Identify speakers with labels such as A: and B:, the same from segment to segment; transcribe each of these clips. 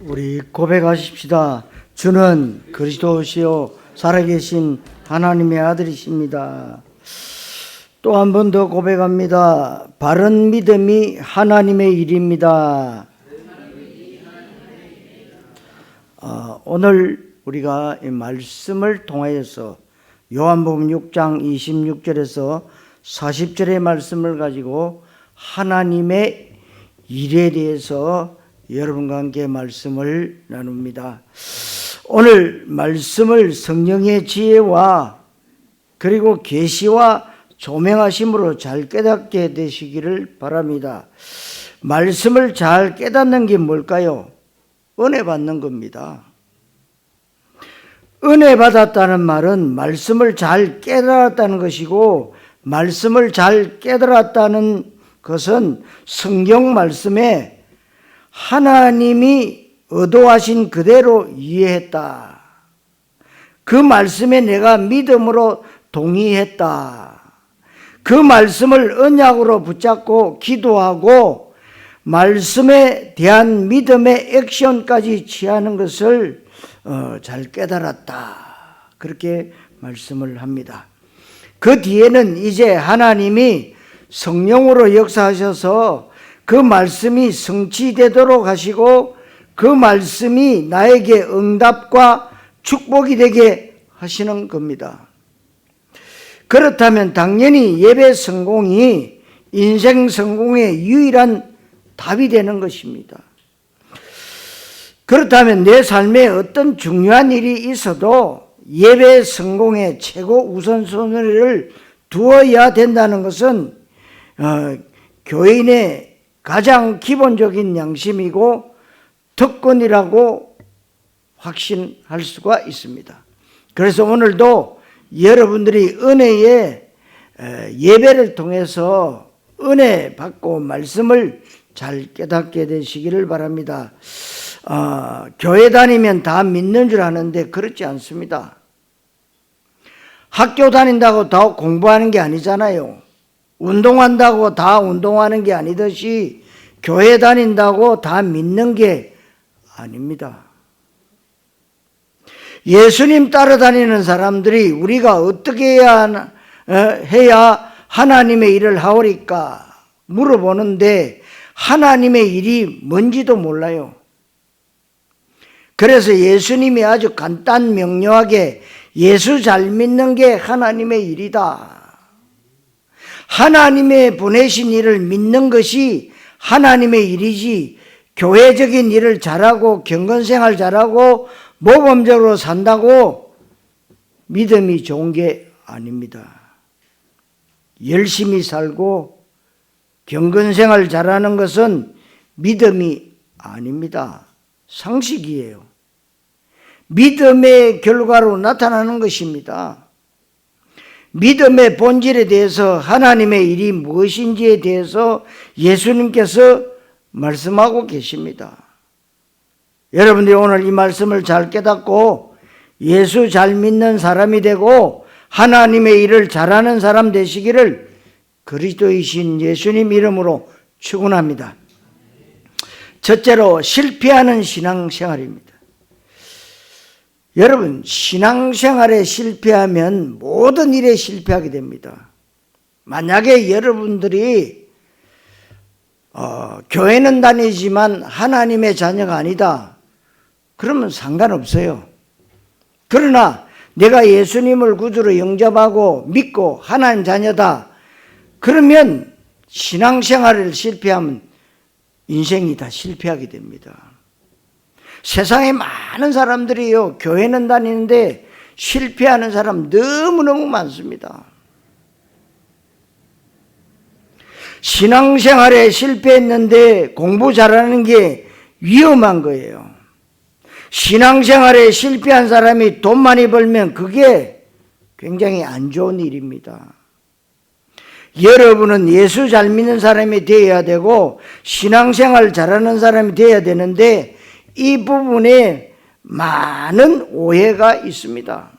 A: 우리 고백하십시다. 주는 그리스도시요 살아계신 하나님의 아들이십니다. 또 한 번 더 고백합니다. 바른 믿음이 하나님의 일입니다. 오늘 우리가 이 말씀을 통하여서 요한복음 6장 26절에서 40절의 말씀을 가지고 하나님의 일에 대해서 여러분과 함께 말씀을 나눕니다. 오늘 말씀을 성령의 지혜와 그리고 계시와 조명하심으로 잘 깨닫게 되시기를 바랍니다. 말씀을 잘 깨닫는 게 뭘까요? 은혜 받는 겁니다. 은혜 받았다는 말은 말씀을 잘 깨달았다는 것이고, 말씀을 잘 깨달았다는 것은 성경 말씀에 하나님이 의도하신 그대로 이해했다. 그 말씀에 내가 믿음으로 동의했다. 그 말씀을 언약으로 붙잡고 기도하고 말씀에 대한 믿음의 액션까지 취하는 것을 잘 깨달았다. 그렇게 말씀을 합니다. 그 뒤에는 이제 하나님이 성령으로 역사하셔서 그 말씀이 성취되도록 하시고 그 말씀이 나에게 응답과 축복이 되게 하시는 겁니다. 그렇다면 당연히 예배 성공이 인생 성공의 유일한 답이 되는 것입니다. 그렇다면 내 삶에 어떤 중요한 일이 있어도 예배 성공의 최고 우선순위를 두어야 된다는 것은 교인의 가장 기본적인 양심이고 특권이라고 확신할 수가 있습니다. 그래서 오늘도 여러분들이 은혜의 예배를 통해서 은혜 받고 말씀을 잘 깨닫게 되시기를 바랍니다. 교회 다니면 다 믿는 줄 아는데 그렇지 않습니다. 학교 다닌다고 다 공부하는 게 아니잖아요. 운동한다고 다 운동하는 게 아니듯이 교회 다닌다고 다 믿는 게 아닙니다. 예수님 따라다니는 사람들이 우리가 어떻게 해야 하나님의 일을 하오리까 물어보는데 하나님의 일이 뭔지도 몰라요. 그래서 예수님이 아주 간단 명료하게 예수 잘 믿는 게 하나님의 일이다. 하나님의 보내신 일을 믿는 것이 하나님의 일이지 교회적인 일을 잘하고 경건생활 잘하고 모범적으로 산다고 믿음이 좋은 게 아닙니다. 열심히 살고 경건생활 잘하는 것은 믿음이 아닙니다. 상식이에요. 믿음의 결과로 나타나는 것입니다. 믿음의 본질에 대해서 하나님의 일이 무엇인지에 대해서 예수님께서 말씀하고 계십니다. 여러분들이 오늘 이 말씀을 잘 깨닫고 예수 잘 믿는 사람이 되고 하나님의 일을 잘하는 사람 되시기를 그리스도이신 예수님 이름으로 축원합니다. 첫째로 실패하는 신앙생활입니다. 여러분, 신앙생활에 실패하면 모든 일에 실패하게 됩니다. 만약에 여러분들이 교회는 다니지만 하나님의 자녀가 아니다, 그러면 상관없어요. 그러나 내가 예수님을 구주로 영접하고 믿고 하나님 자녀다, 그러면 신앙생활을 실패하면 인생이 다 실패하게 됩니다. 세상에 많은 사람들이요, 교회는 다니는데 실패하는 사람 너무너무 많습니다. 신앙생활에 실패했는데 공부 잘하는 게 위험한 거예요. 신앙생활에 실패한 사람이 돈 많이 벌면 그게 굉장히 안 좋은 일입니다. 여러분은 예수 잘 믿는 사람이 되어야 되고 신앙생활 잘하는 사람이 되어야 되는데 이 부분에 많은 오해가 있습니다.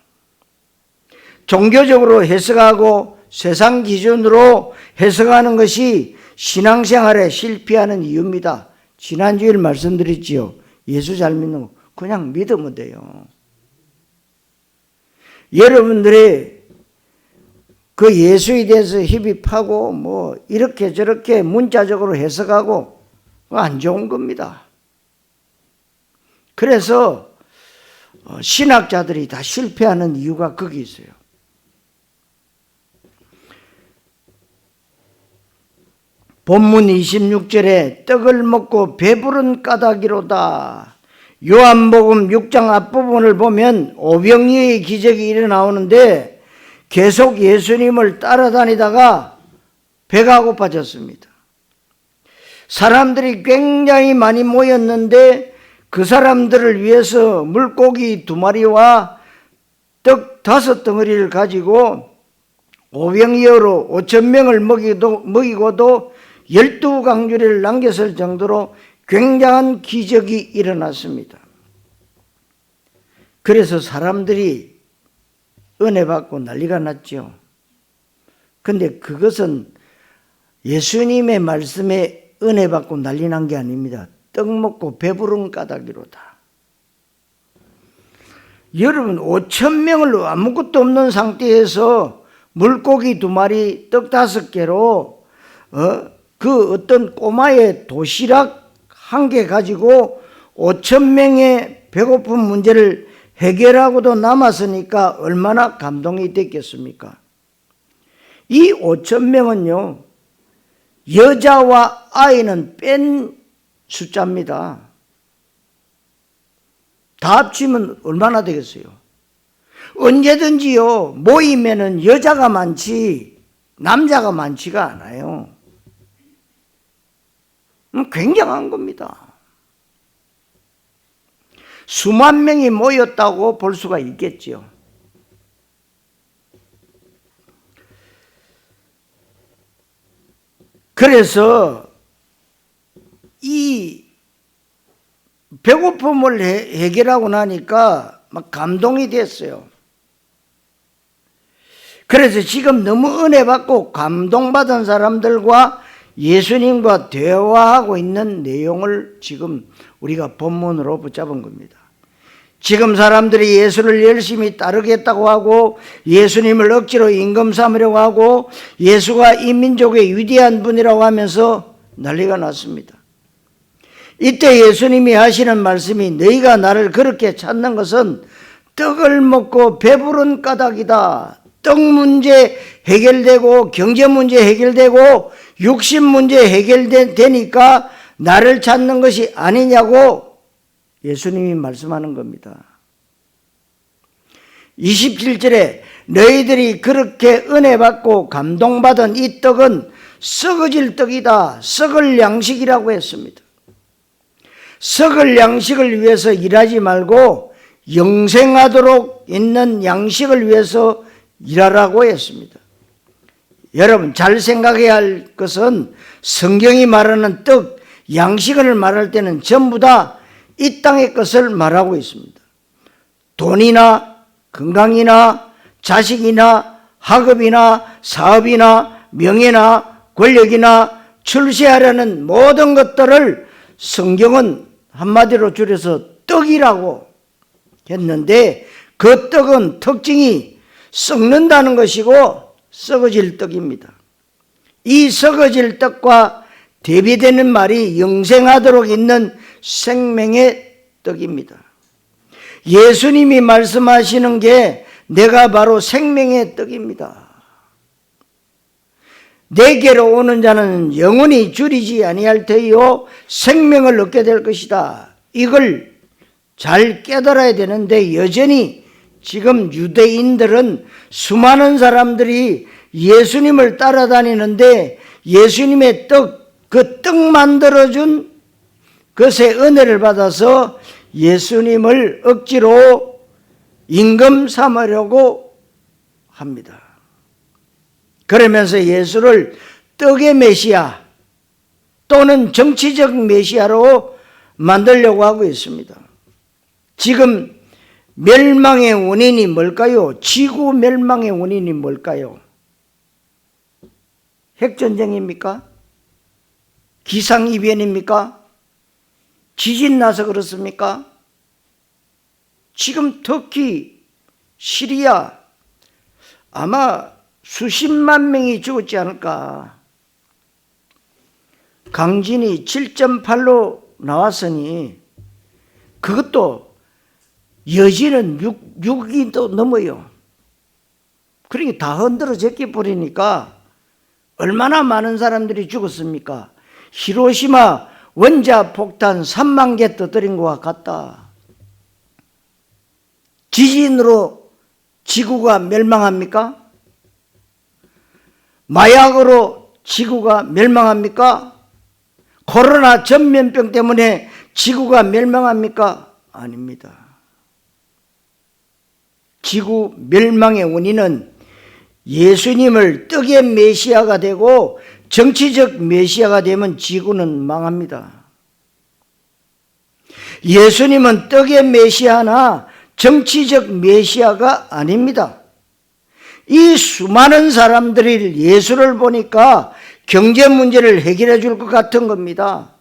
A: 종교적으로 해석하고 세상 기준으로 해석하는 것이 신앙생활에 실패하는 이유입니다. 지난주에 말씀드렸지요. 예수 잘 믿는 거 그냥 믿으면 돼요. 여러분들이 그 예수에 대해서 희비하고 뭐 이렇게 저렇게 문자적으로 해석하고 안 좋은 겁니다. 그래서 신학자들이 다 실패하는 이유가 거기 있어요. 본문 26절에 떡을 먹고 배부른 까닭이로다. 요한복음 6장 앞부분을 보면 오병이어의 기적이 일어나오는데 계속 예수님을 따라다니다가 배가 고파졌습니다. 사람들이 굉장히 많이 모였는데 그 사람들을 위해서 물고기 2마리와 떡 5덩어리를 가지고 오병이어로 5,000명을 먹이고도 12강주리를 남겼을 정도로 굉장한 기적이 일어났습니다. 그래서 사람들이 은혜 받고 난리가 났죠. 그런데 그것은 예수님의 말씀에 은혜 받고 난리 난 게 아닙니다. 떡 먹고 배부른 까닭이로다. 여러분 5,000명을 아무것도 없는 상태에서 물고기 2마리 떡 5개로 그 어떤 꼬마의 도시락 1개 가지고 5,000명의 배고픈 문제를 해결하고도 남았으니까 얼마나 감동이 됐겠습니까? 이 5,000명은요 여자와 아이는 뺀 숫자입니다. 다 합치면 얼마나 되겠어요? 언제든지요 모이면은 여자가 많지 남자가 많지가 않아요. 굉장한 겁니다. 수만 명이 모였다고 볼 수가 있겠죠. 그래서 이 배고픔을 해결하고 나니까 막 감동이 됐어요. 그래서 지금 너무 은혜 받고 감동받은 사람들과 예수님과 대화하고 있는 내용을 지금 우리가 본문으로 붙잡은 겁니다. 지금 사람들이 예수를 열심히 따르겠다고 하고 예수님을 억지로 임금 삼으려고 하고 예수가 이 민족의 위대한 분이라고 하면서 난리가 났습니다. 이때 예수님이 하시는 말씀이 너희가 나를 그렇게 찾는 것은 떡을 먹고 배부른 까닭이다. 떡 문제 해결되고 경제 문제 해결되고 육신 문제 해결되니까 나를 찾는 것이 아니냐고 예수님이 말씀하는 겁니다. 27절에 너희들이 그렇게 은혜 받고 감동받은 이 떡은 썩어질 떡이다. 썩을 양식이라고 했습니다. 썩을 양식을 위해서 일하지 말고 영생하도록 있는 양식을 위해서 일하라고 했습니다. 여러분 잘 생각해야 할 것은 성경이 말하는 떡, 양식을 말할 때는 전부 다 이 땅의 것을 말하고 있습니다. 돈이나 건강이나 자식이나 학업이나 사업이나 명예나 권력이나 출세하려는 모든 것들을 성경은 한마디로 줄여서 떡이라고 했는데 그 떡은 특징이 썩는다는 것이고 썩어질 떡입니다. 이 썩어질 떡과 대비되는 말이 영생하도록 있는 생명의 떡입니다. 예수님이 말씀하시는 게 내가 바로 생명의 떡입니다. 내게로 오는 자는 영원히 줄이지 아니할 터이요 생명을 얻게 될 것이다. 이걸 잘 깨달아야 되는데 여전히 지금 유대인들은 수많은 사람들이 예수님을 따라다니는데 예수님의 떡, 그 떡 만들어준 그것의 은혜를 받아서 예수님을 억지로 임금 삼으려고 합니다. 그러면서 예수를 떡의 메시아 또는 정치적 메시아로 만들려고 하고 있습니다. 지금 멸망의 원인이 뭘까요? 지구 멸망의 원인이 뭘까요? 핵전쟁입니까? 기상이변입니까? 지진 나서 그렇습니까? 지금 터키, 시리아 아마 수십만 명이 죽었지 않을까. 강진이 7.8로 나왔으니 그것도 여지는 6이 또 넘어요. 그러니까 다 흔들어졌기 버리니까 얼마나 많은 사람들이 죽었습니까? 히로시마 원자 폭탄 3만 개 터뜨린 것과 같다. 지진으로 지구가 멸망합니까? 마약으로 지구가 멸망합니까? 코로나 전염병 때문에 지구가 멸망합니까? 아닙니다. 지구 멸망의 원인은 예수님을 떡의 메시아가 되고 정치적 메시아가 되면 지구는 망합니다. 예수님은 떡의 메시아나 정치적 메시아가 아닙니다. 이 수많은 사람들이 예수를 보니까 경제 문제를 해결해 줄 것 같은 겁니다.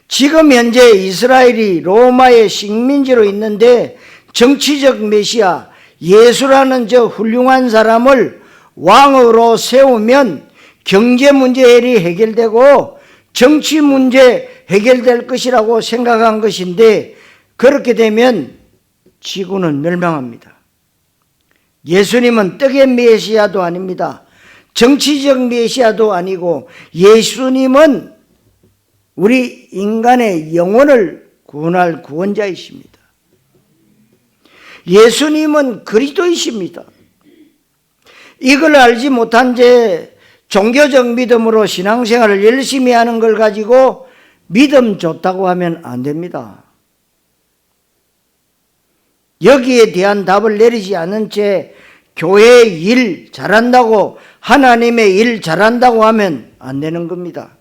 A: 지금 현재 이스라엘이 로마의 식민지로 있는데 정치적 메시아 예수라는 저 훌륭한 사람을 왕으로 세우면 경제 문제들이 해결되고 정치 문제 해결될 것이라고 생각한 것인데 그렇게 되면 지구는 멸망합니다. 예수님은 떡의 메시아도 아닙니다. 정치적 메시아도 아니고 예수님은 우리 인간의 영혼을 구원할 구원자이십니다. 예수님은 그리스도이십니다. 이걸 알지 못한 채 종교적 믿음으로 신앙생활을 열심히 하는 걸 가지고 믿음 좋다고 하면 안 됩니다. 여기에 대한 답을 내리지 않은 채 교회 일 잘한다고 하나님의 일 잘한다고 하면 안 되는 겁니다.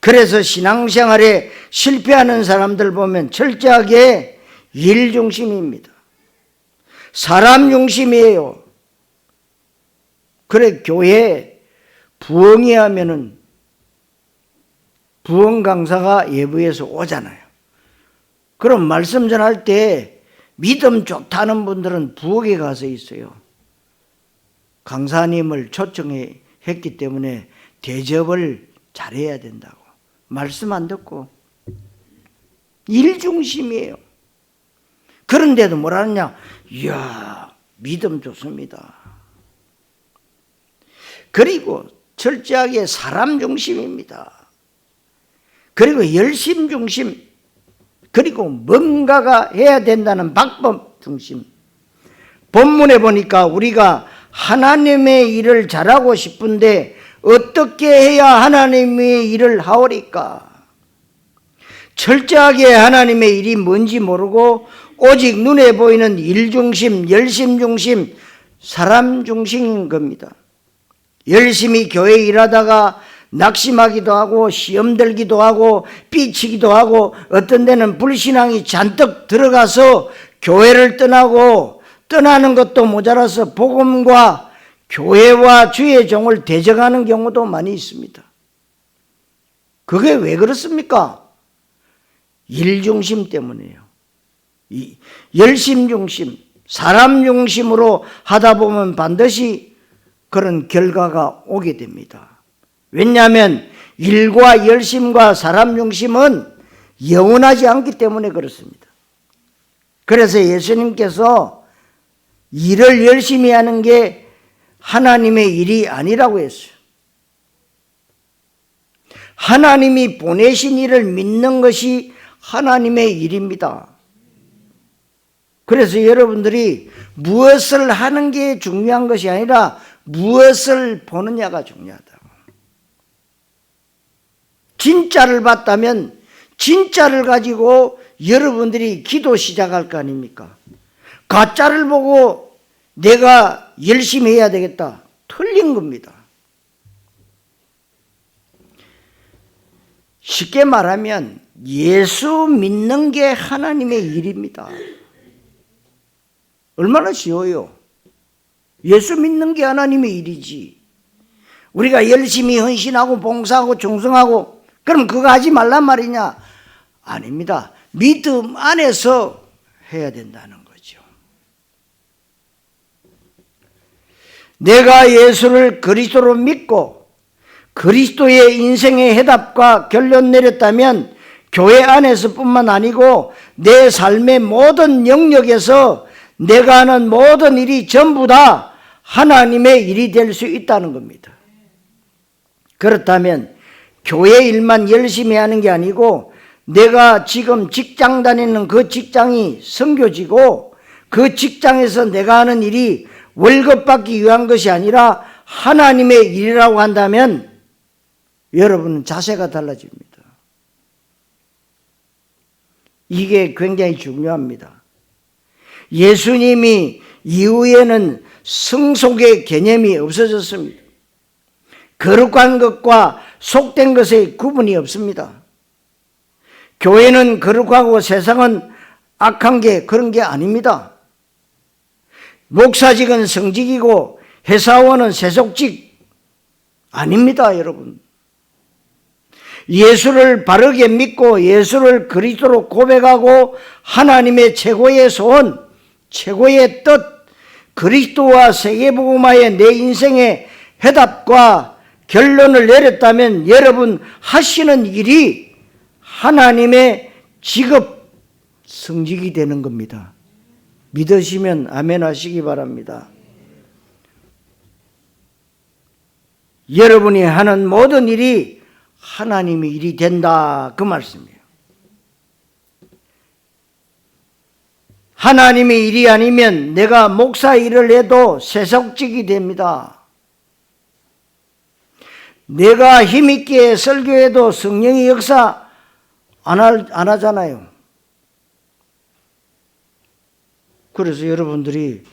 A: 그래서 신앙생활에 실패하는 사람들 보면 철저하게 일 중심입니다. 사람 중심이에요. 그래 교회에 부흥회 하면은 부흥 강사가 예부에서 오잖아요. 그럼 말씀 전할 때 믿음 좋다는 분들은 부엌에 가서 있어요. 강사님을 초청했기 때문에 대접을 잘해야 된다고. 말씀 안 듣고 일 중심이에요. 그런데도 뭐라느냐? 이야, 믿음 좋습니다. 그리고 철저하게 사람 중심입니다. 그리고 열심 중심, 그리고 뭔가가 해야 된다는 방법 중심. 본문에 보니까 우리가 하나님의 일을 잘하고 싶은데 어떻게 해야 하나님의 일을 하오리까? 철저하게 하나님의 일이 뭔지 모르고 오직 눈에 보이는 일 중심, 열심 중심, 사람 중심인 겁니다. 열심히 교회 일하다가 낙심하기도 하고 시험 들기도 하고 삐치기도 하고 어떤 데는 불신앙이 잔뜩 들어가서 교회를 떠나고 떠나는 것도 모자라서 복음과 교회와 주의 종을 대적하는 경우도 많이 있습니다. 그게 왜 그렇습니까? 일 중심 때문이에요. 열심 중심, 사람 중심으로 하다 보면 반드시 그런 결과가 오게 됩니다. 왜냐하면 일과 열심과 사람 중심은 영원하지 않기 때문에 그렇습니다. 그래서 예수님께서 일을 열심히 하는 게 하나님의 일이 아니라고 했어요. 하나님이 보내신 일을 믿는 것이 하나님의 일입니다. 그래서 여러분들이 무엇을 하는 게 중요한 것이 아니라 무엇을 보느냐가 중요하다. 진짜를 봤다면 진짜를 가지고 여러분들이 기도 시작할 거 아닙니까? 가짜를 보고 내가 열심히 해야 되겠다. 틀린 겁니다. 쉽게 말하면 예수 믿는 게 하나님의 일입니다. 얼마나 쉬워요. 예수 믿는 게 하나님의 일이지. 우리가 열심히 헌신하고 봉사하고 충성하고 그럼 그거 하지 말란 말이냐? 아닙니다. 믿음 안에서 해야 된다는 거죠. 내가 예수를 그리스도로 믿고 그리스도의 인생의 해답과 결론 내렸다면 교회 안에서뿐만 아니고 내 삶의 모든 영역에서 내가 하는 모든 일이 전부 다 하나님의 일이 될 수 있다는 겁니다. 그렇다면 교회 일만 열심히 하는 게 아니고 내가 지금 직장 다니는 그 직장이 선교지고 그 직장에서 내가 하는 일이 월급 받기 위한 것이 아니라 하나님의 일이라고 한다면 여러분은 자세가 달라집니다. 이게 굉장히 중요합니다. 예수님이 이후에는 성속의 개념이 없어졌습니다. 거룩한 것과 속된 것의 구분이 없습니다. 교회는 거룩하고 세상은 악한 게 그런 게 아닙니다. 목사직은 성직이고 회사원은 세속직 아닙니다, 여러분. 예수를 바르게 믿고 예수를 그리스도로 고백하고 하나님의 최고의 소원, 최고의 뜻, 그리스도와 세계복음화의 내 인생의 해답과 결론을 내렸다면 여러분 하시는 일이 하나님의 직업 성직이 되는 겁니다. 믿으시면 아멘 하시기 바랍니다. 여러분이 하는 모든 일이 하나님의 일이 된다, 그 말씀이에요. 하나님의 일이 아니면 내가 목사 일을 해도 세속직이 됩니다. 내가 힘있게 설교해도 성령의 역사 안 하잖아요. 그래서 여러분들이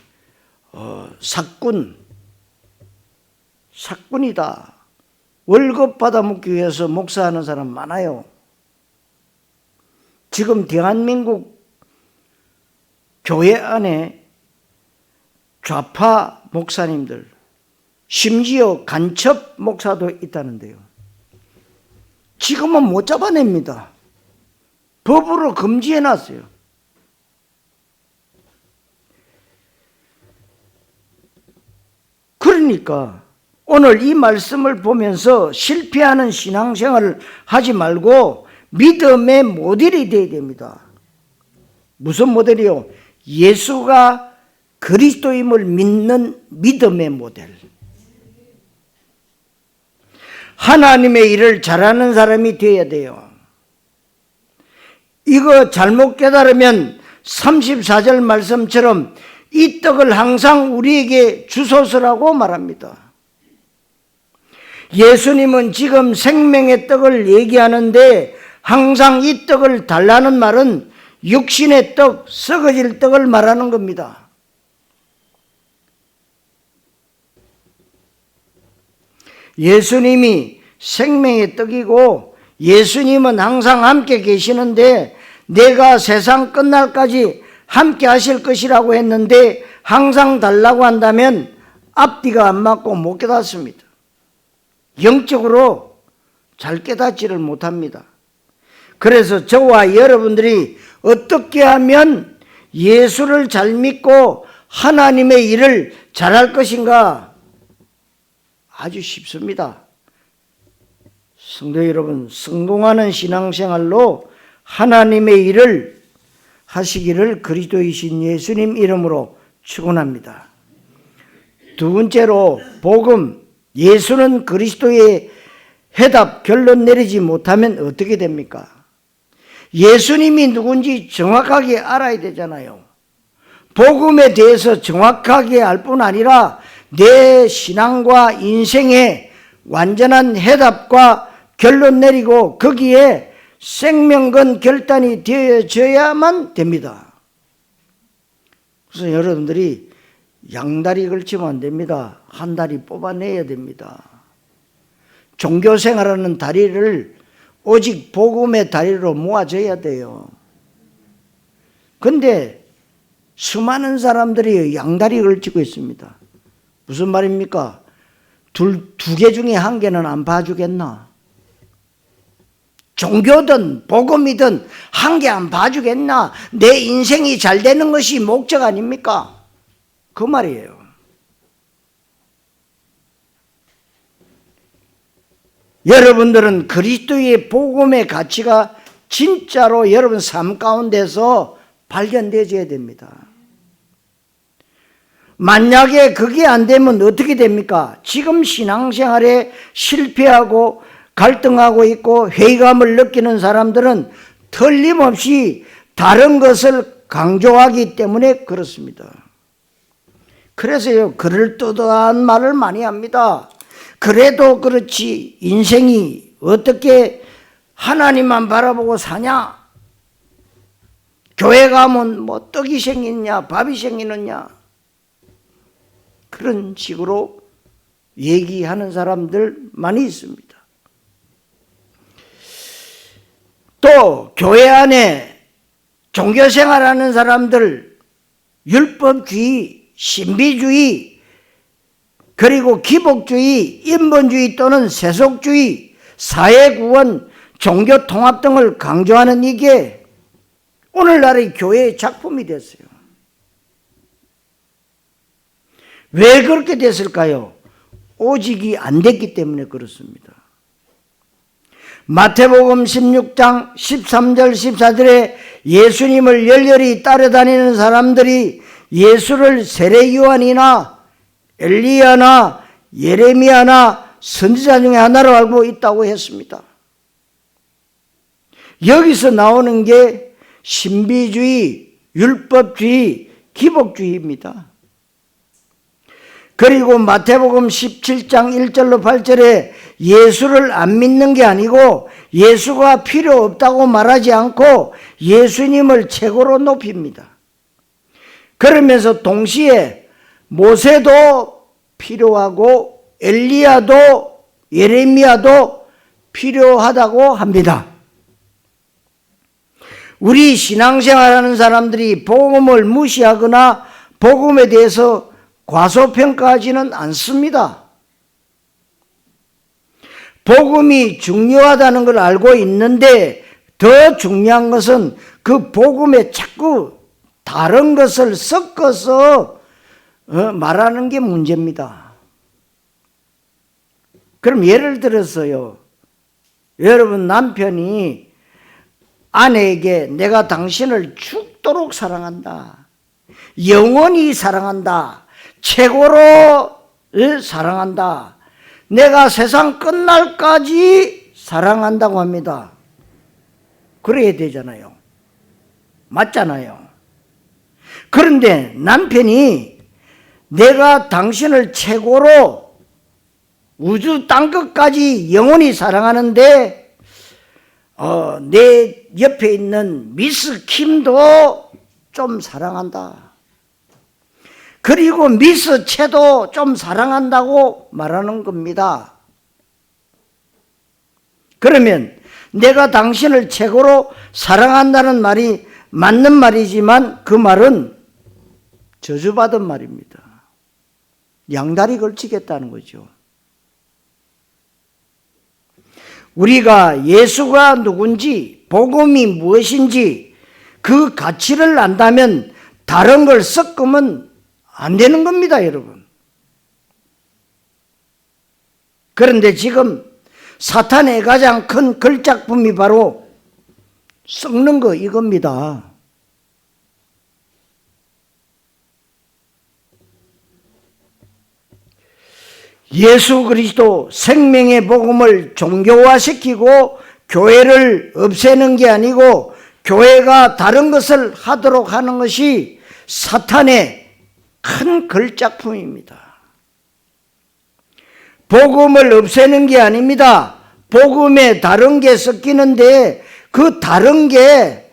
A: 사꾼이다, 월급 받아먹기 위해서 목사하는 사람 많아요. 지금 대한민국 교회 안에 좌파 목사님들, 심지어 간첩 목사도 있다는데요. 지금은 못 잡아냅니다. 법으로 금지해놨어요. 그러니까 오늘 이 말씀을 보면서 실패하는 신앙생활을 하지 말고 믿음의 모델이 되어야 됩니다. 무슨 모델이요? 예수가 그리스도임을 믿는 믿음의 모델. 하나님의 일을 잘하는 사람이 되어야 돼요. 이거 잘못 깨달으면 34절 말씀처럼 이 떡을 항상 우리에게 주소서라고 말합니다. 예수님은 지금 생명의 떡을 얘기하는데 항상 이 떡을 달라는 말은 육신의 떡, 썩어질 떡을 말하는 겁니다. 예수님이 생명의 떡이고 예수님은 항상 함께 계시는데 내가 세상 끝날까지 함께 하실 것이라고 했는데 항상 달라고 한다면 앞뒤가 안 맞고 못 깨닫습니다. 영적으로 잘 깨닫지를 못합니다. 그래서 저와 여러분들이 어떻게 하면 예수를 잘 믿고 하나님의 일을 잘할 것인가? 아주 쉽습니다. 성도 여러분, 성공하는 신앙생활로 하나님의 일을 하시기를 그리스도이신 예수님 이름으로 축원합니다. 두 번째로 복음, 예수는 그리스도의 해답, 결론 내리지 못하면 어떻게 됩니까? 예수님이 누군지 정확하게 알아야 되잖아요. 복음에 대해서 정확하게 알 뿐 아니라 내 신앙과 인생의 완전한 해답과 결론 내리고 거기에 생명건 결단이 되어져야만 됩니다. 그래서 여러분들이 양다리 걸치면 안 됩니다. 한 다리 뽑아내야 됩니다. 종교생활하는 다리를 오직 복음의 다리로 모아져야 돼요. 그런데 수많은 사람들이 양다리 걸치고 있습니다. 무슨 말입니까? 두 개 중에 한 개는 안 봐주겠나? 종교든 복음이든 한 개 안 봐주겠나? 내 인생이 잘 되는 것이 목적 아닙니까? 그 말이에요. 여러분들은 그리스도의 복음의 가치가 진짜로 여러분 삶 가운데서 발견되어야 됩니다. 만약에 그게 안 되면 어떻게 됩니까? 지금 신앙생활에 실패하고 갈등하고 있고 회의감을 느끼는 사람들은 틀림없이 다른 것을 강조하기 때문에 그렇습니다. 그래서요, 그럴듯한 말을 많이 합니다. 그래도 그렇지 인생이 어떻게 하나님만 바라보고 사냐? 교회 가면 뭐 떡이 생기느냐 밥이 생기느냐, 그런 식으로 얘기하는 사람들 많이 있습니다. 또 교회 안에 종교생활하는 사람들 율법주의, 신비주의, 그리고 기복주의, 인본주의 또는 세속주의, 사회구원, 종교통합 등을 강조하는 이게 오늘날의 교회의 작품이 됐어요. 왜 그렇게 됐을까요? 오직이 안 됐기 때문에 그렇습니다. 마태복음 16장 13절 14절에 예수님을 열렬히 따라다니는 사람들이 예수를 세례 요한이나 엘리야나 예레미야나 선지자 중에 하나로 알고 있다고 했습니다. 여기서 나오는 게 신비주의, 율법주의, 기복주의입니다. 그리고 마태복음 17장 1절로 8절에 예수를 안 믿는 게 아니고 예수가 필요 없다고 말하지 않고 예수님을 최고로 높입니다. 그러면서 동시에 모세도 필요하고 엘리야도 예레미야도 필요하다고 합니다. 우리 신앙생활하는 사람들이 복음을 무시하거나 복음에 대해서 과소평가하지는 않습니다. 복음이 중요하다는 걸 알고 있는데 더 중요한 것은 그 복음에 자꾸 다른 것을 섞어서 말하는 게 문제입니다. 그럼 예를 들어서요, 여러분 남편이 아내에게 내가 당신을 죽도록 사랑한다, 영원히 사랑한다, 최고로 사랑한다, 내가 세상 끝날까지 사랑한다고 합니다. 그래야 되잖아요. 맞잖아요. 그런데 남편이 내가 당신을 최고로 우주 땅끝까지 영원히 사랑하는데 내 옆에 있는 미스 킴도 좀 사랑한다, 그리고 미스 채도 좀 사랑한다고 말하는 겁니다. 그러면 내가 당신을 최고로 사랑한다는 말이 맞는 말이지만 그 말은 저주받은 말입니다. 양다리 걸치겠다는 거죠. 우리가 예수가 누군지, 복음이 무엇인지 그 가치를 안다면 다른 걸 섞으면 안 되는 겁니다, 여러분. 그런데 지금 사탄의 가장 큰 걸작품이 바로 섞는 거 이겁니다. 예수 그리스도 생명의 복음을 종교화시키고 교회를 없애는 게 아니고 교회가 다른 것을 하도록 하는 것이 사탄의 큰 걸작품입니다. 복음을 없애는 게 아닙니다. 복음에 다른 게 섞이는데 그 다른 게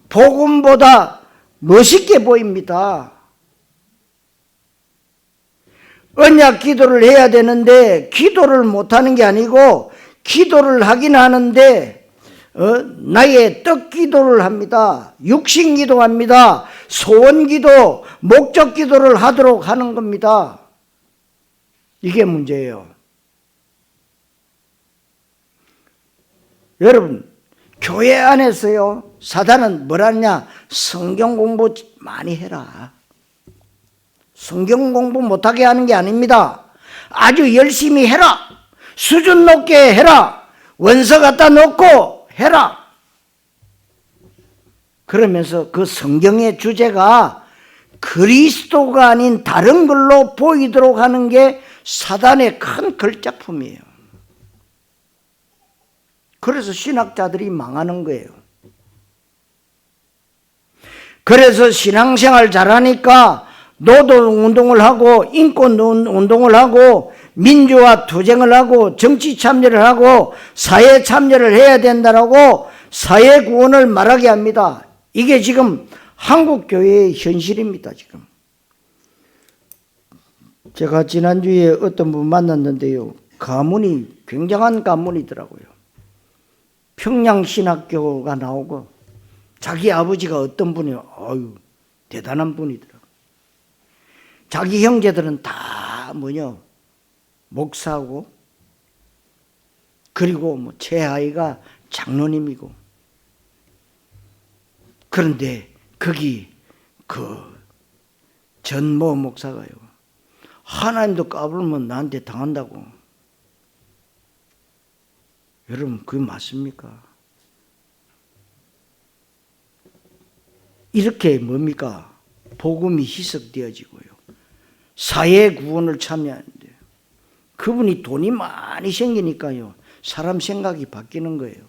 A: 복음보다 멋있게 보입니다. 언약 기도를 해야 되는데 기도를 못하는 게 아니고 기도를 하긴 하는데 나의 떡 기도를 합니다. 육신 기도합니다. 소원 기도, 목적 기도를 하도록 하는 겁니다. 이게 문제예요. 여러분, 교회 안에서요, 사단은 뭐라냐? 성경 공부 많이 해라. 성경 공부 못하게 하는 게 아닙니다. 아주 열심히 해라. 수준 높게 해라. 원서 갖다 놓고 해라. 그러면서 그 성경의 주제가 그리스도가 아닌 다른 걸로 보이도록 하는 게 사단의 큰 걸작품이에요. 그래서 신학자들이 망하는 거예요. 그래서 신앙생활 잘하니까 노동운동을 하고 인권운동을 하고 민주화 투쟁을 하고 정치 참여를 하고 사회 참여를 해야 된다라고 사회구원을 말하게 합니다. 이게 지금 한국교회의 현실입니다. 지금 제가 지난주에 어떤 분 만났는데요, 가문이 굉장한 가문이더라고요. 평양신학교가 나오고 자기 아버지가 어떤 분이요, 아유 대단한 분이더라고요. 자기 형제들은 다 목사고, 그리고 제 아이가 장로님이고. 그런데 거기 전모 목사가요, 하나님도 까불면 나한테 당한다고. 여러분, 그게 맞습니까? 이렇게 뭡니까? 복음이 희석되어지고요, 사회 구원을 참여하는데, 그분이 돈이 많이 생기니까요, 사람 생각이 바뀌는 거예요.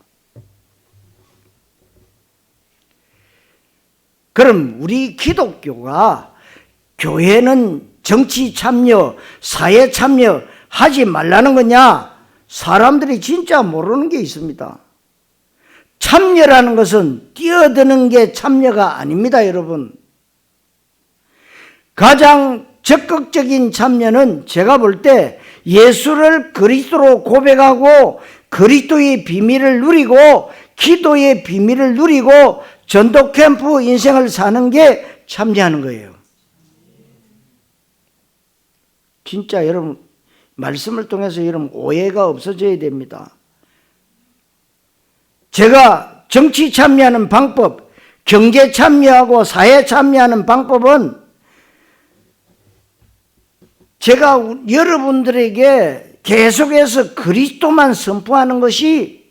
A: 그럼 우리 기독교가 교회는 정치 참여, 사회 참여 하지 말라는 거냐? 사람들이 진짜 모르는 게 있습니다. 참여라는 것은 뛰어드는 게 참여가 아닙니다, 여러분. 가장 적극적인 참여는 제가 볼 때 예수를 그리스도로 고백하고 그리스도의 비밀을 누리고 기도의 비밀을 누리고 전도 캠프 인생을 사는 게 참여하는 거예요. 진짜 여러분, 말씀을 통해서 여러분 오해가 없어져야 됩니다. 제가 정치 참여하는 방법, 경제 참여하고 사회 참여하는 방법은 제가 여러분들에게 계속해서 그리스도만 선포하는 것이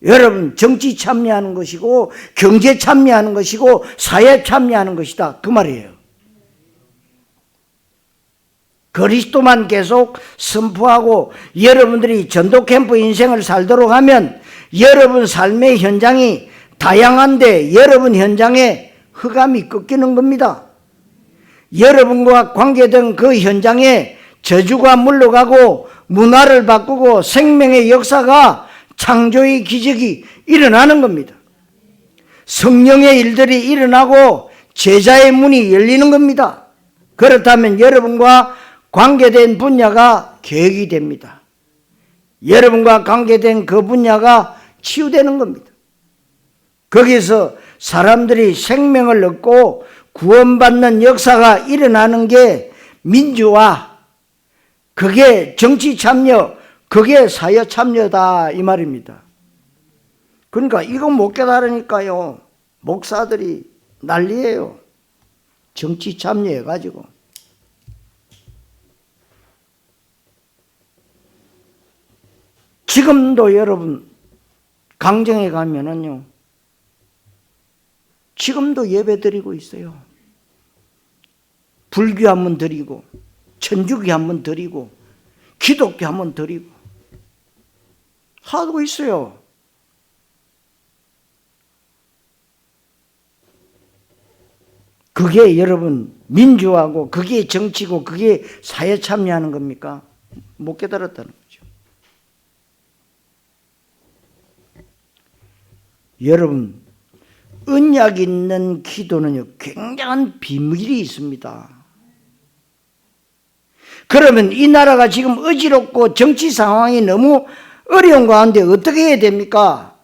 A: 여러분 정치 참여하는 것이고 경제 참여하는 것이고 사회 참여하는 것이다, 그 말이에요. 그리스도만 계속 선포하고 여러분들이 전도 캠프 인생을 살도록 하면 여러분 삶의 현장이 다양한데 여러분 현장에 흑암이 꺾이는 겁니다. 여러분과 관계된 그 현장에 저주가 물러가고 문화를 바꾸고 생명의 역사가, 창조의 기적이 일어나는 겁니다. 성령의 일들이 일어나고 제자의 문이 열리는 겁니다. 그렇다면 여러분과 관계된 분야가 개혁이 됩니다. 여러분과 관계된 그 분야가 치유되는 겁니다. 거기서 사람들이 생명을 얻고 구원받는 역사가 일어나는 게 민주화, 그게 정치 참여, 그게 사회 참여다, 이 말입니다. 그러니까 이거 못 깨달으니까요, 목사들이 난리예요. 정치 참여해가지고. 지금도 여러분 강정에 가면은요, 지금도 예배 드리고 있어요. 불교 한번 드리고 천주교 한번 드리고 기독교 한번 드리고 하고 있어요. 그게 여러분 민주화고 그게 정치고 그게 사회 참여하는 겁니까? 못 깨달았다는 거죠. 여러분, 언약 있는 기도는요, 굉장한 비밀이 있습니다. 그러면 이 나라가 지금 어지럽고 정치 상황이 너무 어려운 가운데 어떻게 해야 됩니까?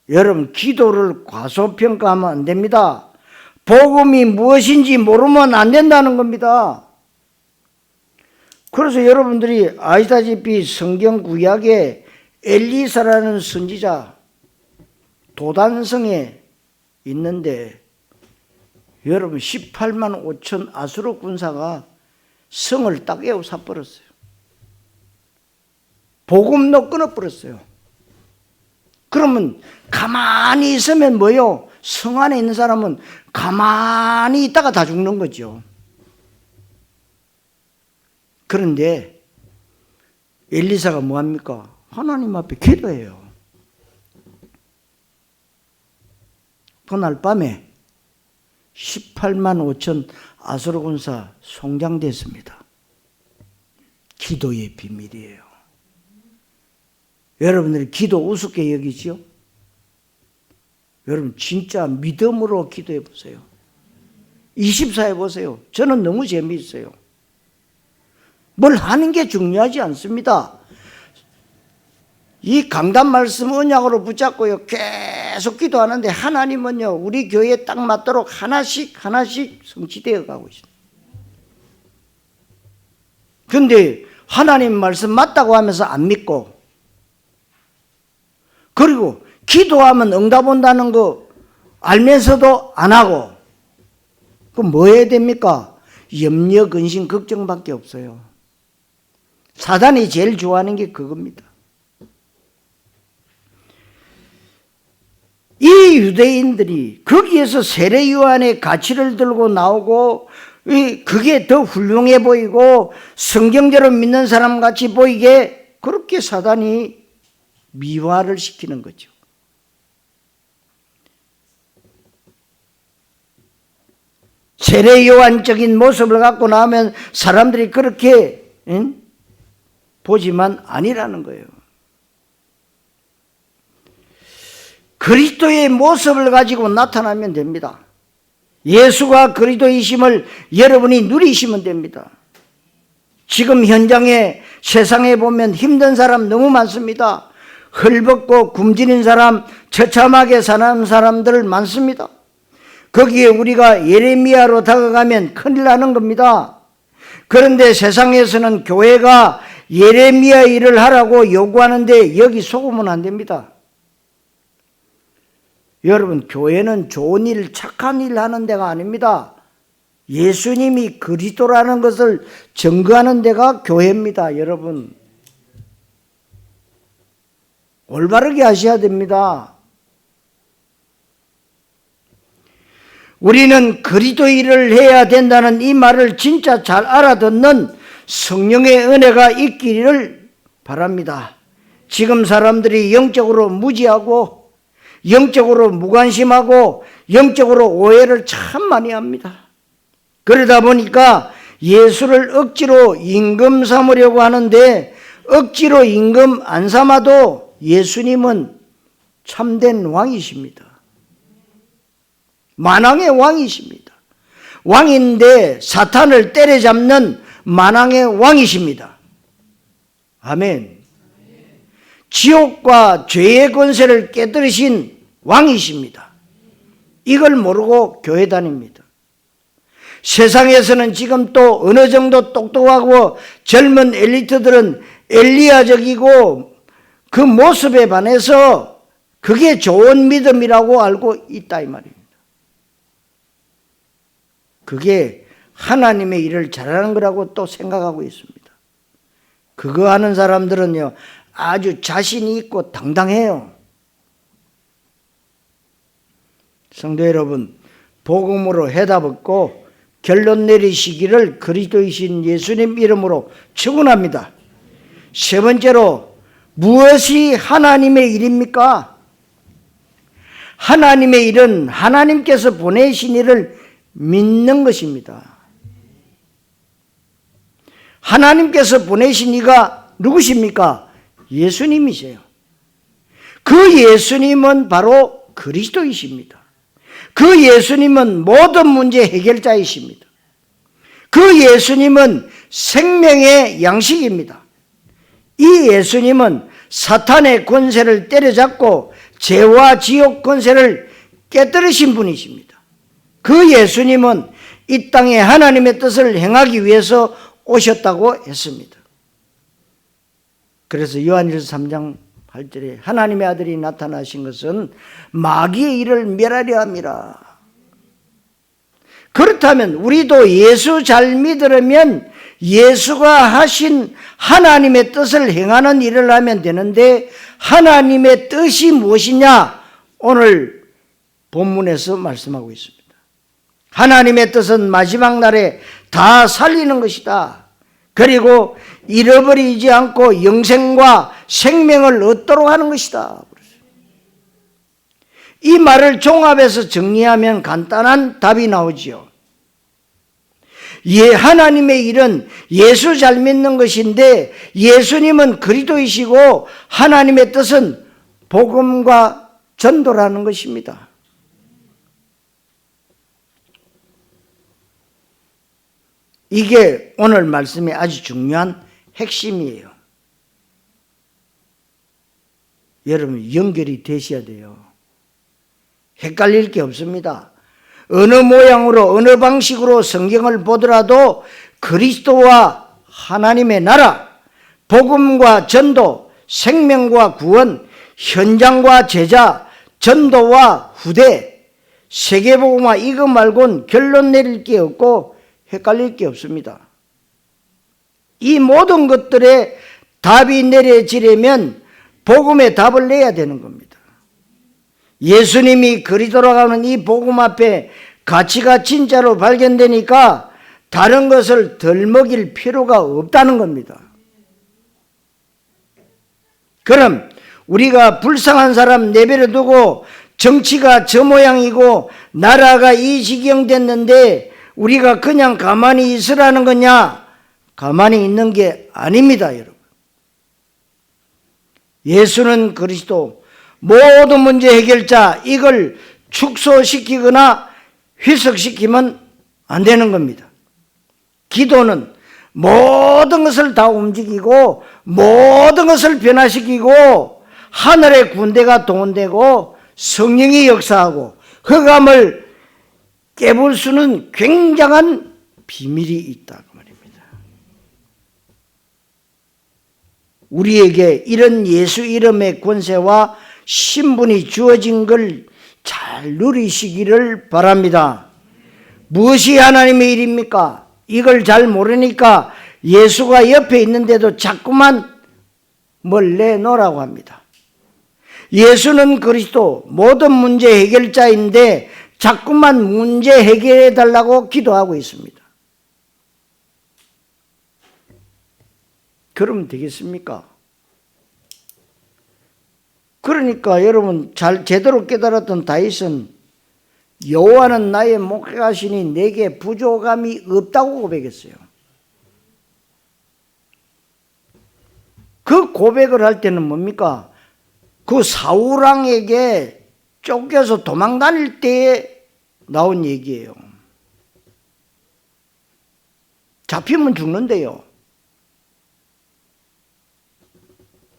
A: 여러분, 기도를 과소평가하면 안 됩니다. 복음이 무엇인지 모르면 안 된다는 겁니다. 그래서 여러분들이 아시다시피 성경 구약에 엘리사라는 선지자, 도단성에 있는데 여러분 18만 5천 아수르 군사가 성을 딱 에워싸버렸어요. 복음도 끊어버렸어요. 그러면 가만히 있으면 뭐요? 성 안에 있는 사람은 가만히 있다가 다 죽는 거죠. 그런데 엘리사가 뭐합니까? 하나님 앞에 기도해요. 그날 밤에 18만 5천 아수르 군사 송장됐습니다. 기도의 비밀이에요. 여러분들이 기도 우습게 여기지요? 여러분 진짜 믿음으로 기도해 보세요. 24해 보세요. 저는 너무 재미있어요. 뭘 하는 게 중요하지 않습니다. 이 강단 말씀 언약으로 붙잡고요 계속 기도하는데 하나님은요 우리 교회에 딱 맞도록 하나씩 성취되어 가고 있습니다. 그런데 하나님 말씀 맞다고 하면서 안 믿고, 그리고 기도하면 응답 온다는 거 알면서도 안 하고, 그럼 뭐 해야 됩니까? 염려, 근심, 걱정밖에 없어요. 사단이 제일 좋아하는 게 그겁니다. 이 유대인들이 거기에서 세례 요한의 가치를 들고 나오고 그게 더 훌륭해 보이고 성경대로 믿는 사람 같이 보이게 그렇게 사단이 미화를 시키는 거죠. 세례 요한적인 모습을 갖고 나오면 사람들이 그렇게 보지만 아니라는 거예요. 그리스도의 모습을 가지고 나타나면 됩니다. 예수가 그리스도이심을 여러분이 누리시면 됩니다. 지금 현장에 세상에 보면 힘든 사람 너무 많습니다. 헐벗고 굶주린 사람, 처참하게 사는 사람들 많습니다. 거기에 우리가 예레미야로 다가가면 큰일 나는 겁니다. 그런데 세상에서는 교회가 예레미야 일을 하라고 요구하는데 여기 속으면 안 됩니다. 여러분 교회는 좋은 일, 착한 일 하는 데가 아닙니다. 예수님이 그리스도라는 것을 증거하는 데가 교회입니다. 여러분 올바르게 하셔야 됩니다. 우리는 그리스도 일을 해야 된다는 이 말을 진짜 잘 알아듣는 성령의 은혜가 있기를 바랍니다. 지금 사람들이 영적으로 무지하고 영적으로 무관심하고 영적으로 오해를 참 많이 합니다. 그러다 보니까 예수를 억지로 임금 삼으려고 하는데 억지로 임금 안 삼아도 예수님은 참된 왕이십니다. 만왕의 왕이십니다. 왕인데 사탄을 때려잡는 만왕의 왕이십니다. 아멘. 지옥과 죄의 권세를 깨뜨리신 왕이십니다. 이걸 모르고 교회 다닙니다. 세상에서는 지금 또 어느 정도 똑똑하고 젊은 엘리트들은 엘리야적이고 그 모습에 반해서 그게 좋은 믿음이라고 알고 있다 이 말입니다. 그게 하나님의 일을 잘하는 거라고 또 생각하고 있습니다. 그거 하는 사람들은요 아주 자신이 있고 당당해요. 성도 여러분, 복음으로 해답 얻고 결론 내리시기를 그리스도이신 예수님 이름으로 축원합니다. 세 번째로 무엇이 하나님의 일입니까? 하나님의 일은 하나님께서 보내신 일을 믿는 것입니다. 하나님께서 보내신 이가 누구십니까? 예수님이세요. 그 예수님은 바로 그리스도이십니다. 그 예수님은 모든 문제 해결자이십니다. 그 예수님은 생명의 양식입니다. 이 예수님은 사탄의 권세를 때려잡고 죄와 지옥 권세를 깨뜨리신 분이십니다. 그 예수님은 이 땅에 하나님의 뜻을 행하기 위해서 오셨다고 했습니다. 그래서 요한일서 3장 8절에 하나님의 아들이 나타나신 것은 마귀의 일을 멸하려 함이라. 그렇다면 우리도 예수 잘 믿으려면 예수가 하신 하나님의 뜻을 행하는 일을 하면 되는데, 하나님의 뜻이 무엇이냐? 오늘 본문에서 말씀하고 있습니다. 하나님의 뜻은 마지막 날에 다 살리는 것이다. 그리고 잃어버리지 않고 영생과 생명을 얻도록 하는 것이다. 이 말을 종합해서 정리하면 간단한 답이 나오지요. 하나님의 일은 예수 잘 믿는 것인데, 예수님은 그리스도이시고 하나님의 뜻은 복음과 전도라는 것입니다. 이게 오늘 말씀의 아주 중요한 핵심이에요. 여러분, 연결이 되셔야 돼요. 헷갈릴 게 없습니다. 어느 모양으로 어느 방식으로 성경을 보더라도 그리스도와 하나님의 나라, 복음과 전도, 생명과 구원, 현장과 제자, 전도와 후대, 세계복음화, 이거 말고는 결론 내릴 게 없고 헷갈릴 게 없습니다. 이 모든 것들에 답이 내려지려면 복음의 답을 내야 되는 겁니다. 예수님이 그리스도라고 하는 이 복음 앞에 가치가 진짜로 발견되니까 다른 것을 덜 먹일 필요가 없다는 겁니다. 그럼 우리가 불쌍한 사람 내버려 두고 정치가 저 모양이고 나라가 이 지경 됐는데 우리가 그냥 가만히 있으라는 거냐? 가만히 있는 게 아닙니다, 여러분. 예수는 그리스도, 모든 문제 해결자, 이걸 축소시키거나 희석시키면 안 되는 겁니다. 기도는 모든 것을 다 움직이고 모든 것을 변화시키고 하늘의 군대가 동원되고 성령이 역사하고 흑암을 깨볼 수는 굉장한 비밀이 있다 그 말입니다. 우리에게 이런 예수 이름의 권세와 신분이 주어진 걸 잘 누리시기를 바랍니다. 무엇이 하나님의 일입니까? 이걸 잘 모르니까 예수가 옆에 있는데도 자꾸만 뭘 내놓으라고 합니다. 예수는 그리스도, 모든 문제 해결자인데 자꾸만 문제 해결해 달라고 기도하고 있습니다. 그러면 되겠습니까? 그러니까 여러분 잘 제대로 깨달았던 다윗은 여호와는 나의 목자시니 내게 부족함이 없다고 고백했어요. 그 고백을 할 때는 뭡니까? 그 사울왕에게 쫓겨서 도망 다닐 때에 나온 얘기예요. 잡히면 죽는데요.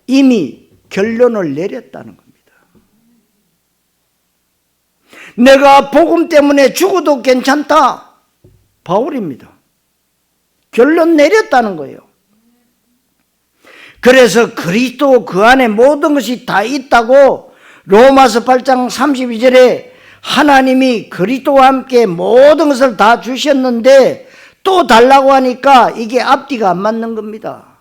A: 이미 결론을 내렸다는 겁니다. 내가 복음 때문에 죽어도 괜찮다. 바울입니다. 결론 내렸다는 거예요. 그래서 그리스도 그 안에 모든 것이 다 있다고 로마서 8장 32절에 하나님이 그리스도와 함께 모든 것을 다 주셨는데 또 달라고 하니까 이게 앞뒤가 안 맞는 겁니다.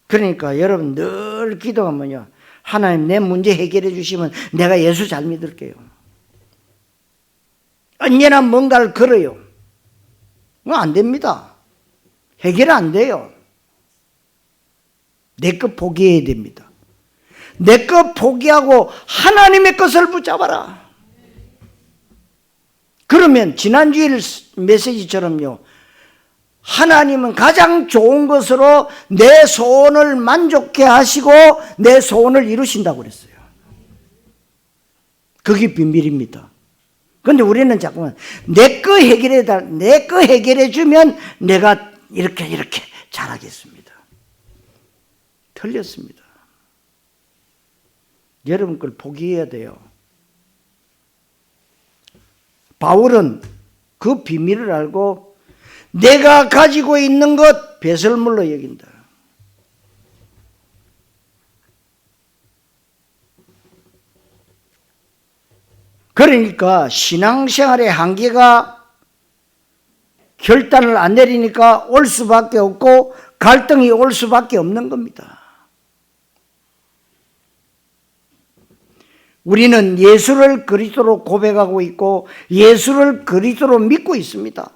A: 그러니까 여러분 늘 기도하면요, 하나님 내 문제 해결해 주시면 내가 예수 잘 믿을게요. 언제나 뭔가를 걸어요. 안 됩니다. 해결 안 돼요. 내 것 포기해야 됩니다. 내 것 포기하고 하나님의 것을 붙잡아라. 그러면 지난주일 메시지처럼요, 하나님은 가장 좋은 것으로 내 소원을 만족해 하시고 내 소원을 이루신다고 그랬어요. 그게 비밀입니다. 그런데 우리는 자꾸만 내 거 해결해 주면 내가 이렇게 잘하겠습니다. 틀렸습니다. 여러분 걸 포기해야 돼요. 바울은 그 비밀을 알고 내가 가지고 있는 것 배설물로 여긴다. 그러니까 신앙생활의 한계가 결단을 안 내리니까 올 수밖에 없고 갈등이 올 수밖에 없는 겁니다. 우리는 예수를 그리스도로 고백하고 있고 예수를 그리스도로 믿고 있습니다.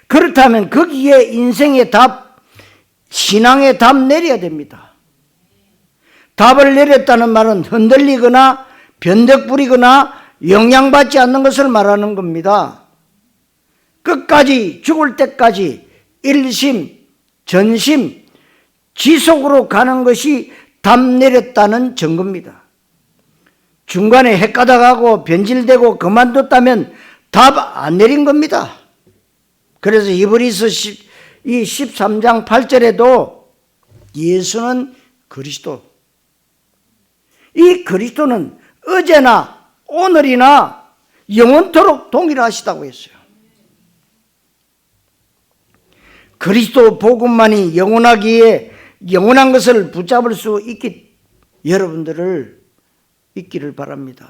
A: 그렇다면 거기에 인생의 답, 신앙의 답 내려야 됩니다. 답을 내렸다는 말은 흔들리거나 변덕 부리거나 영향받지 않는 것을 말하는 겁니다. 끝까지 죽을 때까지 일심, 전심, 지속으로 가는 것이 답 내렸다는 증거입니다. 중간에 헷가닥하고 변질되고 그만뒀다면 답 안 내린 겁니다. 그래서 히브리서 13장 8절에도 예수는 그리스도, 이 그리스도는 어제나 오늘이나 영원토록 동일하시다고 했어요. 그리스도 복음만이 영원하기에 영원한 것을 붙잡을 수 있기, 여러분들을 있기를 바랍니다.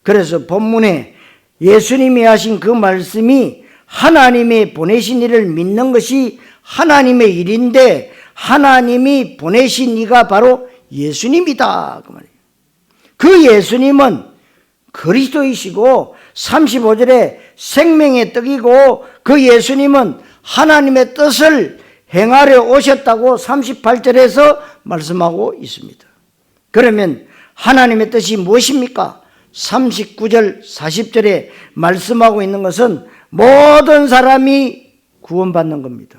A: 그래서 본문에 예수님이 하신 그 말씀이 하나님이 보내신 이를 믿는 것이 하나님의 일인데 하나님이 보내신 이가 바로 예수님이다, 그 말이에요. 그 예수님은 그리스도이시고 35절에 생명의 떡이고 그 예수님은 하나님의 뜻을 행하려 오셨다고 38절에서 말씀하고 있습니다. 그러면 하나님의 뜻이 무엇입니까? 39절 40절에 말씀하고 있는 것은 모든 사람이 구원받는 겁니다.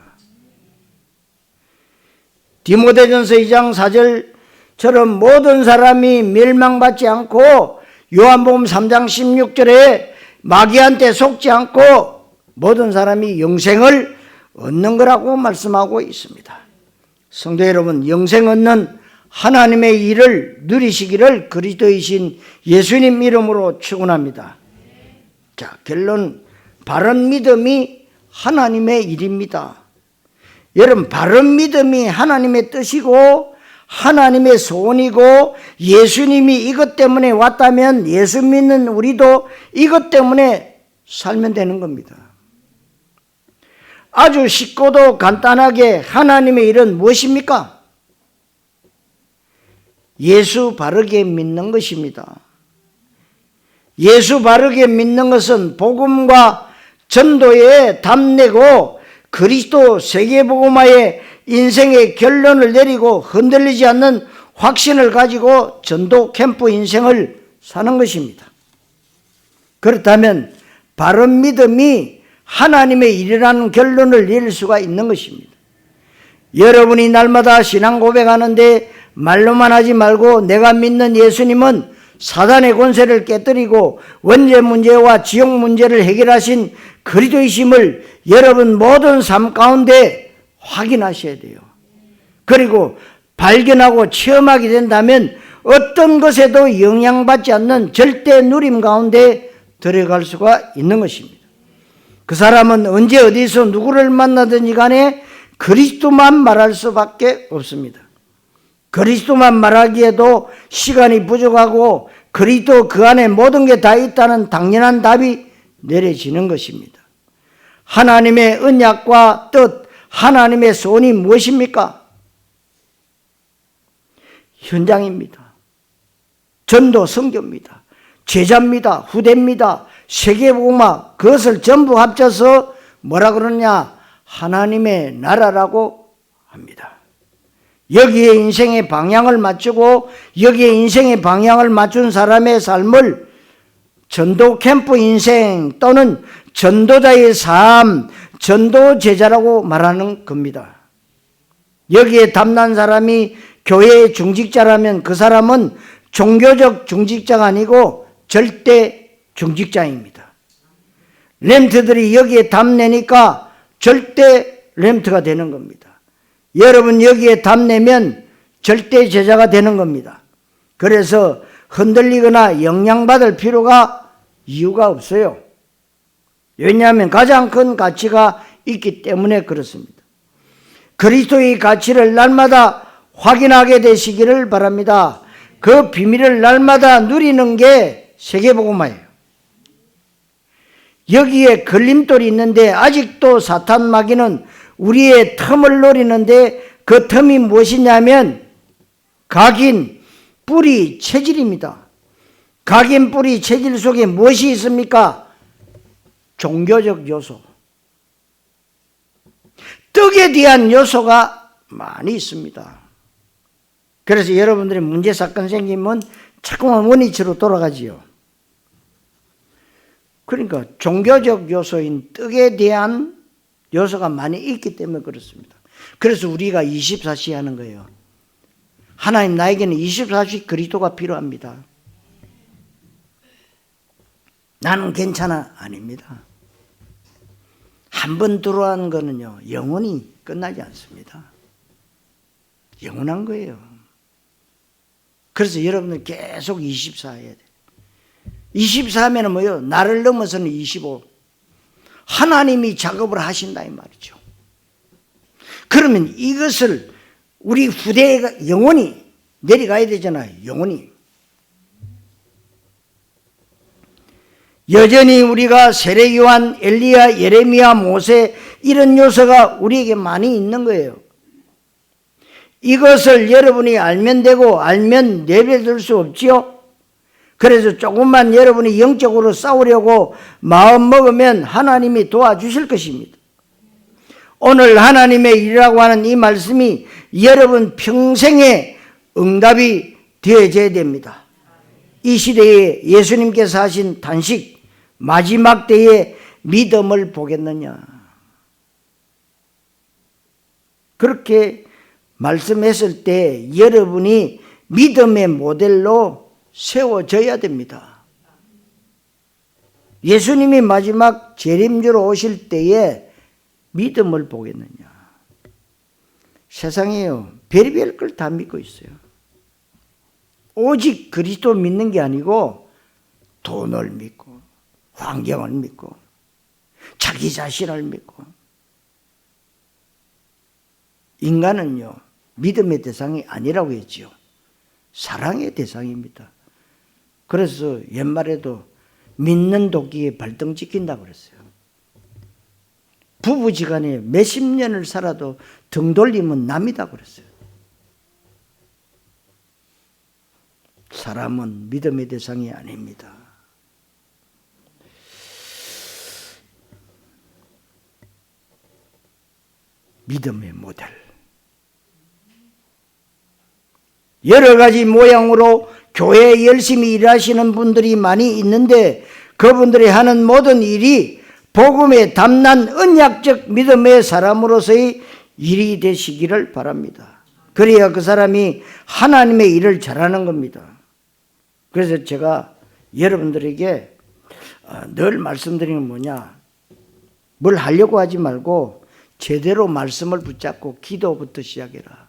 A: 디모데전서 2장 4절처럼 모든 사람이 멸망받지 않고 요한복음 3장 16절에 마귀한테 속지 않고 모든 사람이 영생을 얻는 거라고 말씀하고 있습니다. 성도 여러분, 영생 얻는 하나님의 일을 누리시기를 그리스도이신 예수님 이름으로 축원합니다. 자, 결론, 바른 믿음이 하나님의 일입니다. 여러분, 바른 믿음이 하나님의 뜻이고 하나님의 소원이고 예수님이 이것 때문에 왔다면 예수 믿는 우리도 이것 때문에 살면 되는 겁니다. 아주 쉽고도 간단하게 하나님의 일은 무엇입니까? 예수 바르게 믿는 것입니다. 예수 바르게 믿는 것은 복음과 전도에 답내고 그리스도 세계복음화의 인생의 결론을 내리고 흔들리지 않는 확신을 가지고 전도 캠프 인생을 사는 것입니다. 그렇다면 바른 믿음이 하나님의 일이라는 결론을 내릴 수가 있는 것입니다. 여러분이 날마다 신앙 고백하는데 말로만 하지 말고 내가 믿는 예수님은 사단의 권세를 깨뜨리고 원죄 문제와 지옥 문제를 해결하신 그리스도이심을 여러분 모든 삶 가운데 확인하셔야 돼요. 그리고 발견하고 체험하게 된다면 어떤 것에도 영향받지 않는 절대 누림 가운데 들어갈 수가 있는 것입니다. 그 사람은 언제 어디서 누구를 만나든지 간에 그리스도만 말할 수밖에 없습니다. 그리스도만 말하기에도 시간이 부족하고 그리스도 그 안에 모든 게 다 있다는 당연한 답이 내려지는 것입니다. 하나님의 언약과 뜻, 하나님의 소원이 무엇입니까? 현장입니다. 전도 선교입니다. 제자입니다. 후대입니다. 세계복음화, 그것을 전부 합쳐서 뭐라 그러냐? 하나님의 나라라고 합니다. 여기에 인생의 방향을 맞추고 여기에 인생의 방향을 맞춘 사람의 삶을 전도 캠프 인생 또는 전도자의 삶, 전도 제자라고 말하는 겁니다. 여기에 담난 사람이 교회의 중직자라면 그 사람은 종교적 중직자가 아니고 절대 중직자입니다. 렘트들이 여기에 담내니까 절대 렘트가 되는 겁니다. 여러분 여기에 답내면 절대 제자가 되는 겁니다. 그래서 흔들리거나 영향받을 필요가 이유가 없어요. 왜냐하면 가장 큰 가치가 있기 때문에 그렇습니다. 그리스도의 가치를 날마다 확인하게 되시기를 바랍니다. 그 비밀을 날마다 누리는 게 세계복음화예요. 여기에 걸림돌이 있는데 아직도 사탄 마귀는 우리의 틈을 노리는데 그 틈이 무엇이냐면 각인, 뿌리, 체질입니다. 각인, 뿌리, 체질 속에 무엇이 있습니까? 종교적 요소. 떡에 대한 요소가 많이 있습니다. 그래서 여러분들이 문제 사건 생기면 자꾸만 원위치로 돌아가지요. 그러니까 종교적 요소인 떡에 대한 요소가 많이 있기 때문에 그렇습니다. 그래서 우리가 24시 하는 거예요. 하나님 나에게는 24시 그리스도가 필요합니다. 나는 괜찮아. 아닙니다. 한 번 들어간 거는요, 영원히 끝나지 않습니다. 영원한 거예요. 그래서 여러분들 계속 24 해야 돼요. 24 하면 뭐예요? 나를 넘어서는 25. 하나님이 작업을 하신다 이 말이죠. 그러면 이것을 우리 후대가 영원히 내려가야 되잖아요. 영원히. 여전히 우리가 세례요한, 엘리야, 예레미야, 모세 이런 요소가 우리에게 많이 있는 거예요. 이것을 여러분이 알면 되고 알면 내버려둘 수 없지요. 그래서 조금만 여러분이 영적으로 싸우려고 마음 먹으면 하나님이 도와주실 것입니다. 오늘 하나님의 일이라고 하는 이 말씀이 여러분 평생의 응답이 되어져야 됩니다. 이 시대에 예수님께서 하신 단식, 마지막 때에 믿음을 보겠느냐. 그렇게 말씀했을 때 여러분이 믿음의 모델로 세워져야 됩니다. 예수님이 마지막 재림주로 오실 때에 믿음을 보겠느냐. 세상에요, 별의별 걸 다 믿고 있어요. 오직 그리스도 믿는 게 아니고 돈을 믿고 환경을 믿고 자기 자신을 믿고. 인간은요, 믿음의 대상이 아니라고 했지요. 사랑의 대상입니다. 그래서 옛말에도 믿는 도끼에 발등 찍힌다고 그랬어요. 부부지간에 몇십 년을 살아도 등 돌리면 남이다 그랬어요. 사람은 믿음의 대상이 아닙니다. 믿음의 모델. 여러 가지 모양으로 교회에 열심히 일하시는 분들이 많이 있는데 그분들이 하는 모든 일이 복음에 담난 언약적 믿음의 사람으로서의 일이 되시기를 바랍니다. 그래야 그 사람이 하나님의 일을 잘하는 겁니다. 그래서 제가 여러분들에게 늘 말씀드리는 건 뭐냐, 뭘 하려고 하지 말고 제대로 말씀을 붙잡고 기도부터 시작해라.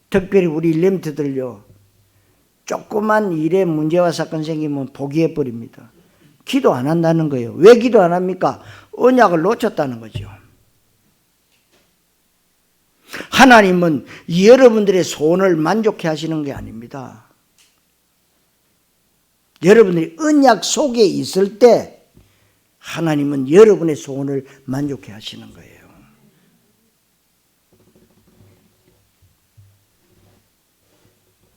A: 특별히 우리 렘트들요, 조그만 일에 문제와 사건 생기면 포기해버립니다. 기도 안 한다는 거예요. 왜 기도 안 합니까? 언약을 놓쳤다는 거죠. 하나님은 여러분들의 소원을 만족해 하시는 게 아닙니다. 여러분들이 언약 속에 있을 때 하나님은 여러분의 소원을 만족해 하시는 거예요.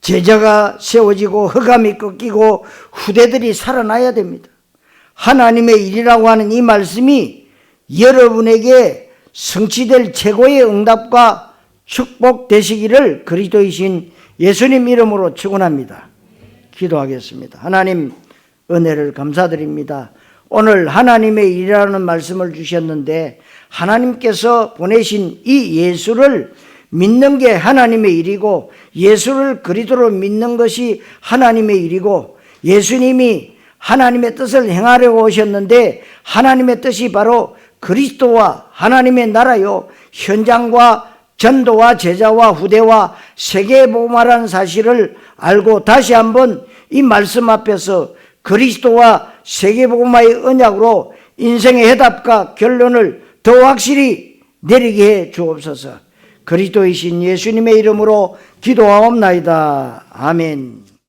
A: 제자가 세워지고 흑암이 꺾이고 후대들이 살아나야 됩니다. 하나님의 일이라고 하는 이 말씀이 여러분에게 성취될 최고의 응답과 축복 되시기를 그리스도이신 예수님 이름으로 축원합니다. 기도하겠습니다. 하나님, 은혜를 감사드립니다. 오늘 하나님의 일이라는 말씀을 주셨는데 하나님께서 보내신 이 예수를 믿는 게 하나님의 일이고 예수를 그리스도로 믿는 것이 하나님의 일이고 예수님이 하나님의 뜻을 행하려고 오셨는데 하나님의 뜻이 바로 그리스도와 하나님의 나라요, 현장과 전도와 제자와 후대와 세계에 복음하라는 사실을 알고 다시 한번 이 말씀 앞에서 그리스도와 세계 복음화의 언약으로 인생의 해답과 결론을 더 확실히 내리게 해 주옵소서. 그리스도이신 예수님의 이름으로 기도하옵나이다. 아멘.